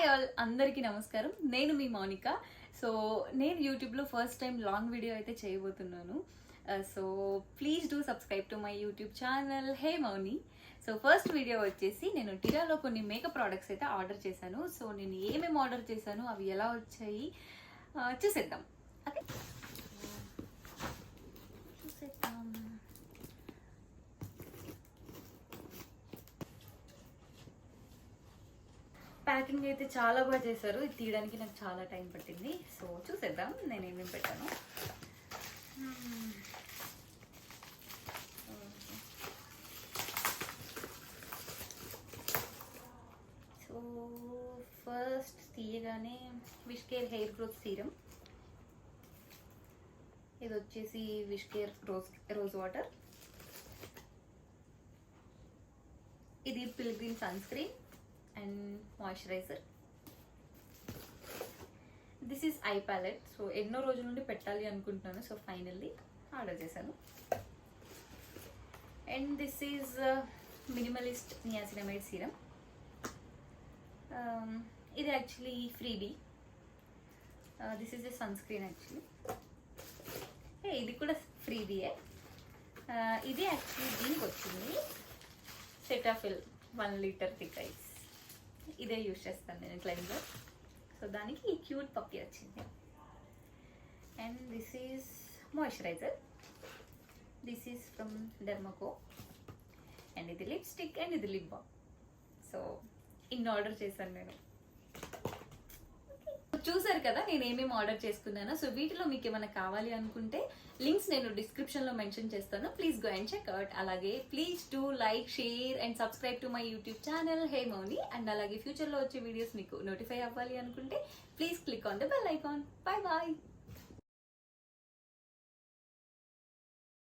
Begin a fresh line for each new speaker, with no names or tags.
Hi all, అందరికీ నమస్కారం. నేను మీ మౌనిక. సో నేను యూట్యూబ్లో ఫస్ట్ టైం లాంగ్ వీడియో అయితే చేయబోతున్నాను. So please do subscribe to my YouTube channel hey Mouni. So first video వచ్చేసి నేను టిరాలో కొన్ని మేకప్ ప్రోడక్ట్స్ అయితే ఆర్డర్ చేశాను. సో నేను ఏమేమి ఆర్డర్ చేశాను, అవి ఎలా వచ్చాయి చూసేద్దాం. ఓకే, చూసేద్దాం. ప్యాకింగ్ అయితే చాలా బాగా చేశారు. ఇది తీయడానికి నాకు చాలా టైం పట్టింది. సో చూసేద్దాం నేను ఏమేమి పెట్టాను. సో ఫస్ట్ తీయగానే విష్కేర్ హెయిర్ గ్రోత్ సీరం. ఇది వచ్చేసి విష్కేర్ రోజ్ వాటర్. ఇది Pilgrim sunscreen and moisturizer. This is eye palette. So ఎన్నో రోజుల నుండి పెట్టాలి అనుకుంటున్నాను. సో ఫైనల్లీ ఆర్డర్ చేశాను. And this is Minimalist niacinamide serum. ఇది actually freebie. This is a sunscreen actually. ఇది కూడా ఫ్రీబీయే. ఇది యాక్చువల్లీ దీనికి వచ్చింది సెటాఫిల్ 1 లీటర్ థిక్ ఐస్. ఇదే యూజ్ చేస్తాను నేను క్లెన్జర్. సో దానికి ఈ క్యూట్ పప్పీ వచ్చింది. And this is moisturizer. This is from Derma Co. And ఇది లిప్స్టిక్ అండ్ ఇది లిప్ బామ్. సో ఇన్ని ఆర్డర్ చేశాను నేను. చూసారు కదా నేను ఏమేమి ఆర్డర్ చేసుకున్నాను. సో వీటిలో మీకు ఏమైనా కావాలి అనుకుంటే లింక్స్ నేను డిస్క్రిప్షన్లో మెన్షన్ చేస్తాను. Please go and check out. అలాగే please do like, share and subscribe to my YouTube channel hey Mouni. And అలాగే ఫ్యూచర్లో వచ్చే వీడియోస్ మీకు నోటిఫై అవ్వాలి అనుకుంటే please click on the bell icon. Bye bye.